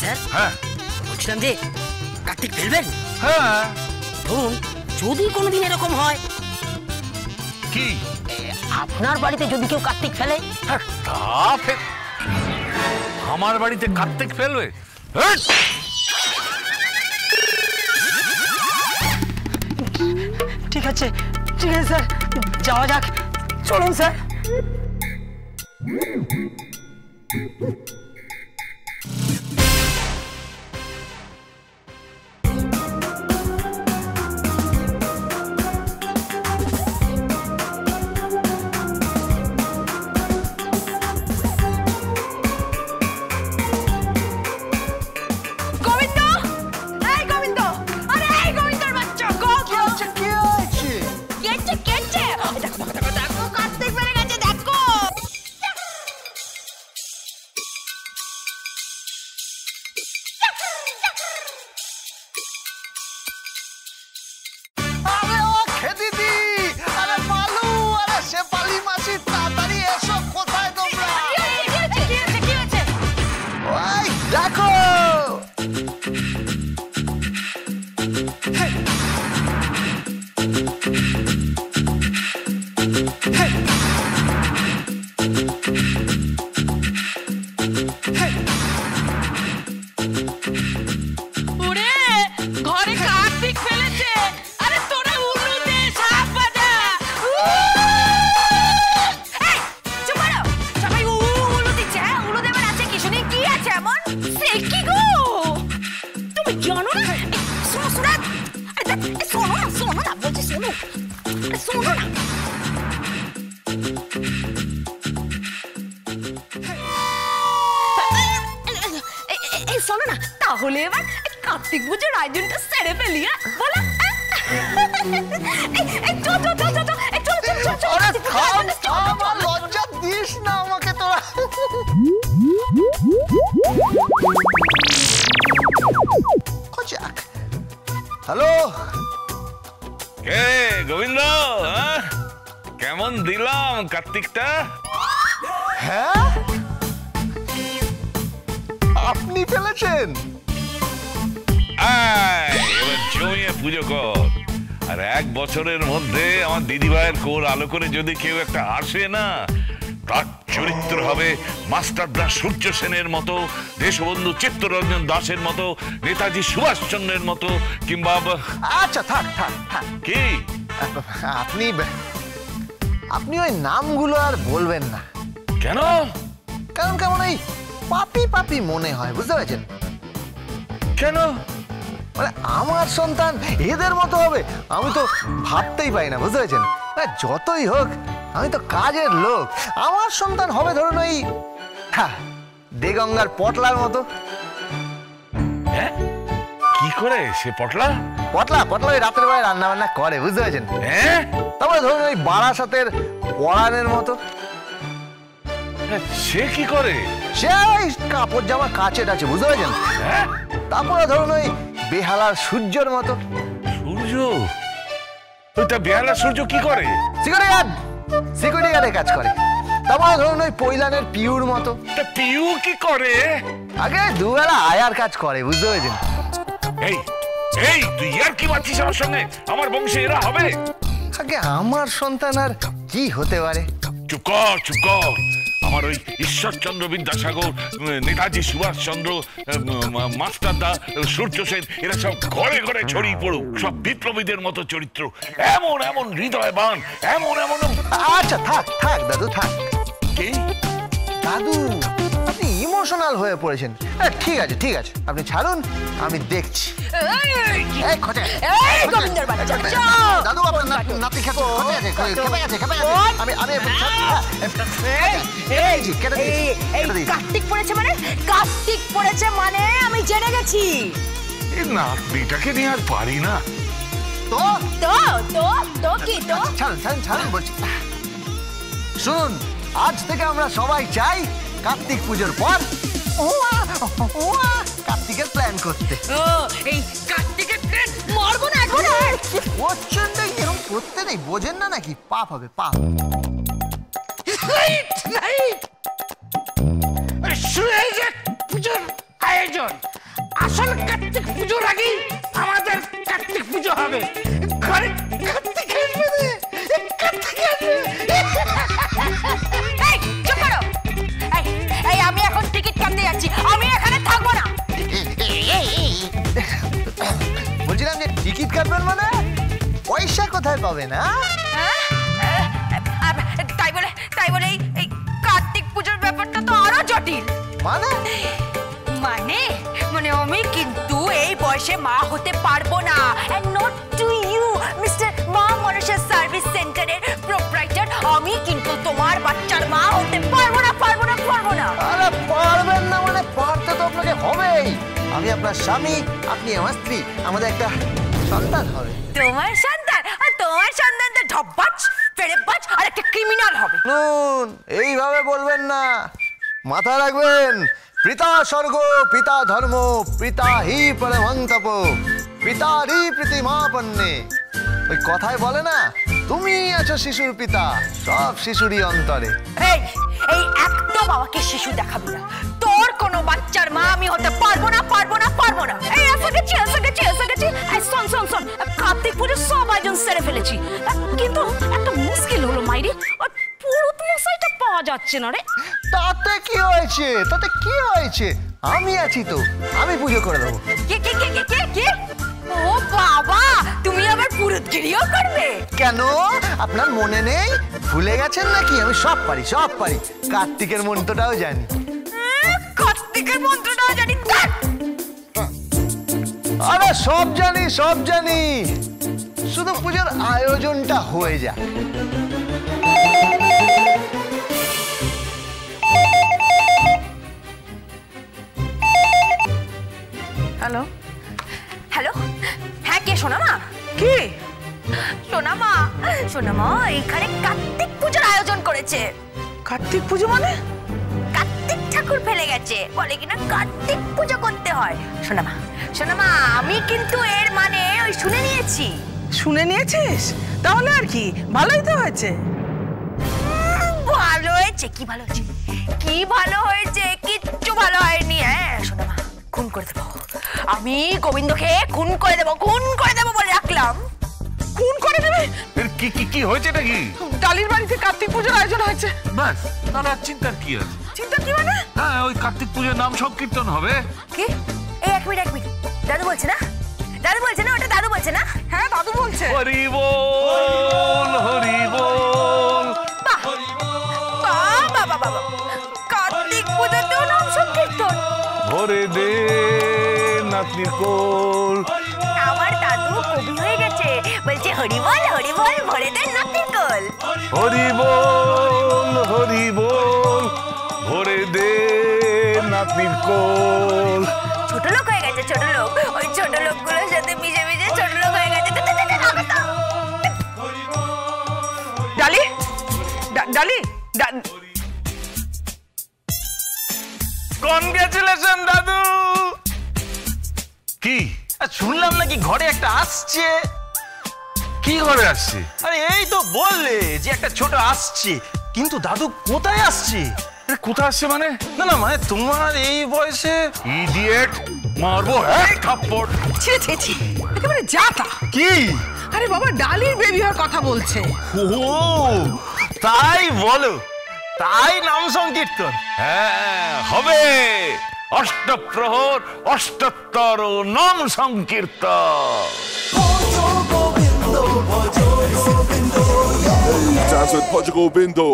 Sir হ্যাঁ বলছিলাম যে কার্তিক ফেলবেন? হ্যাঁ ধরুন যদি কোনোদিন এরকম হয় কি আপনার বাড়িতে যদি কেউ কার্তিক ফেলে? আমার বাড়িতে কার্তিক ফেলবে? ঠিক আছে স্যার, যাওয়া যাক, চলুন স্যার। তাহলে এবার কার্তিক পুজোর আয়োজনটা সেরে ফেলি, বলো? লজ্জা দিস না আমাকে তোরা। হ্যালো কে গোবিন্দ, কেমন দিলাম কার্তিকটা? হ্যাঁ আপনি ফেলেছেন? এবার জমিয়ে পুজো কর। আর 1 বছরের মধ্যে আমার দিদিভাইয়ের কোল আলো করে যদি কেউ একটা আসে না, তার চরিত্র হবে মাস্টারদা সূর্য সেনের মতো, দেশবন্ধু চিত্তরঞ্জন দাসের মতো, নেতাজি সুভাষচন্দ্রের মতো, কিংবা আচ্ছা থাক থাক থাক। কি আপনি আপনি ওই নামগুলো আর বলবেন না। কেন? কারণ কেমন এই পাপি পাপি মনে হয়, বুঝতে পারছেন? কেন? মানে আমার সন্তান এদের মতো হবে আমি তো ভাবতেই পাই না, বুঝতে পারছেন? যতই হোক আমি তো কাজের লোক, আমার সন্তান হবে ধরুন ওই দেগঙ্গার পটলার মতো। হ্যাঁ কি করে সে পটলা? পটলা পটলা ওই রাতের বেলায় রান্না বান্না করে, বুঝতে পারছেন? হ্যাঁ তারপরে ধরুন ওই বারাসাতের পরাণের মতো। সে কি করে? সে ওই কাপড় জামা কাচে টাচে, বুঝতে পারছেন? হ্যাঁ তারপরে ধরুন ওই বেহালার সূর্যের মতো। সূর্য? ওইটা বেহালার সূর্য কি করে? সিকিউরিটি গার্ডের কাজ করে। তারপরে ধরুন ওই পৈলানের পিউর মতো। পিউ কি করে? আগে দুবেলা আয়ার কাজ করে, বুঝতে পেরেছেন? এই এই তুই আর কি মারছিস আমার সঙ্গে? আমার বংশে এরা হবে? আগে আমার সন্তান আর কি হতে পারে? চুপ কর চুপ কর। আমার ওই ঈশ্বরচন্দ্র বিদ্যাসাগর, নেতাজি সুভাষচন্দ্র, মাস্টারদা সূর্য সেন, এরা সব ঘরে ঘরে ছড়িয়ে পড়ুক, সব বিপ্লবীদের মতো চরিত্র, এমন এমন হৃদয়বান, এমন এমন। আচ্ছা থাক থাক দাদু থাক। কি দাদু আপনি ইমোশনাল হয়ে পড়েছেন। ঠিক আছে ঠিক আছে, আপনি ছাড়ুন, আমি দেখছি। দাদু আপনার নাতি কার্তিক পড়েছে মানে? কার্তিক পড়েছে মানে আমি জেনে গেছি। নাতনিটাকে নিয়ে আর পারি না। তো তো তো তো কি তো? ছাড়ুন ছাড়ুন ছাড়ুন বলছি। শুনুন, আজ থেকে আমরা সবাই চাই কার্তিক পুজোর পর কার্তিকের প্ল্যান করতে। এই কার্তিকের প্ল্যান মারবো না এখন। প্রচন্ড এরকম করতে নেই, বোঝেন না নাকি? পাপ হবে পাপ। পুজোর আয়োজন কাল কার্তিক পুজোর আগেই আমাদের কার্তিক পুজো হবে। কার্তিক আসবে রে, কার্তিক আসবে। এই চুপ করো। এই আমি এখন টিকিট কাটতে যাচ্ছি, আমি এখানে থাকবো না। বলছিলাম যে টিকিট কাটবেন মানে পয়সা কোথায় পাবেন? তাই বলে এই কার্তিক পুজোর ব্যাপারটা তো আরো জটিল। মানে মানে মানে আমি কিন্তু এই বয়সে মা হতে পারবো না। And not to you mister Ma Manasa service সেন্টারের প্রোপ্রাইটার, আমি কিন্তু তোমার বাচ্চার মা হতে পারবো না। আরে পারবেন না মানে পারতে তো আপনাকে হবেই। আমি আপনার স্বামী, আপনি আমার স্ত্রী, আমাদের একটা সন্তান হবে। তোমার সন্তান? আর তোমার সন্তান তো ঢপবাজ, ফেরেববাজ আর একটা ক্রিমিনাল হবে। নুন এইভাবে বলবেন না, মাথা রাখবেন। পিতা স্বর্গ, পিতা ধর্ম, পিতা হি পরমন্তপ, পিতারি প্রতিমাপন্নে। ওই কথায় বলে না, তুমি আছো শিশুর পিতা, সব শিশুরই অন্তরে। এই এই একদম আমাকে শিশু দেখাবি না। তোর কোনো বাচ্চার মা আমি হতে পারবো না। এই এসে গেছি। এই শোন, কার্তিক পুজোর সব আয়োজন সেরে ফেলেছি, কিন্তু একটা মুশকিল হলো মাইরি, ওই পুরুত মশাইটা পাওয়া যাচ্ছে না রে। তাতে কি হয়েছে? আমি আছি তো, আমি পুজো করে দেবো। কে? ও বাবা, তুমি আবার পুরুতগিরিও করবে? কেন আপনার মনে নেই? ভুলে গেছেন নাকি? আমি সব পারি। কার্তিকের মন্ত্রটাও জানি। কার্তিকের মন্ত্রটাও জানি? আরে সব জানি, শুধু পুজোর আয়োজনটা হয়ে যায়। হ্যালো, হ্যাঁ কে? সোনা মা? কি সোনা মা এখানে কার্তিক পুজোর আয়োজন করেছে। কার্তিক পুজো মানে? কার্তিক ঠাকুর ফেলে গেছে, বলে কিনা কার্তিক পুজো করতে হয়। সোনা মা আমি কিন্তু এর মানে ওই শুনে নিয়েছি। শুনে নিয়েছিস? তাহলে আর কি, ভালোই তো হয়েছে। ভালো হয়েছে? কি ভালো হয়েছে? কিচ্ছু ভালো হয়নি। হ্যাঁ সোনা মা, খুন করে দেবো আমি, গোবিন্দকে খুন করে দেবো বলে রাখলাম। খুন করে দেবে? কি হয়েছে নাকি? ডালির বাড়িতে কার্তিক পুজোর আয়োজন হয়েছে। ব্যাস, তাহলে আর চিন্তার কি আছে? চিন্তা কি মানে? হ্যাঁ, ওই কার্তিক পুজোর নাম সংকীর্তন হবে। কি? এই এক মিনিট, দাদু বলছে না? ওটা দাদু বলছে না? হ্যাঁ দাদু বলছে। হরি বল, হরি বল। বাবা, কার্তিক পুজোতেও নাম সংকীর্তন? ভরে দে নাতনির কোল। আমার দাদু কবি হয়ে গেছে, বলছে হরি বল ভরে দে নাতনির কোল। হরি বল, ভরে দে নাতনির কোল। ছোট লোক হয়ে গেছে, ওই ছোট লোকগুলোর সাথে মিশে ছোট লোক হয়ে গেছে। ডালি কনগ্রাচুলেশন দাদু। কি শুনলাম নাকি ঘরে একটা আসছে। কি ঘরে আসছে? আরে এই তো বললে যে একটা ছোট আসছে, কিন্তু দাদু কোথায় আসছে? কোথায় আসছে মানে? না মানে তোমার এই বয়সে। ইডিয়েট, মারবো এক থাপ্পড়। ছি, একেবারে যাতা। কি? আরে বাবা, ডালির বেবি হওয়ার কথা বলছে। ও তাই বলো, তাই নাম সংকীর্তন? হ্যাঁ হবে, অষ্টপ্রহর অষ্টোত্তর নাম সংকীর্তন। Dance with Portugal Bindo.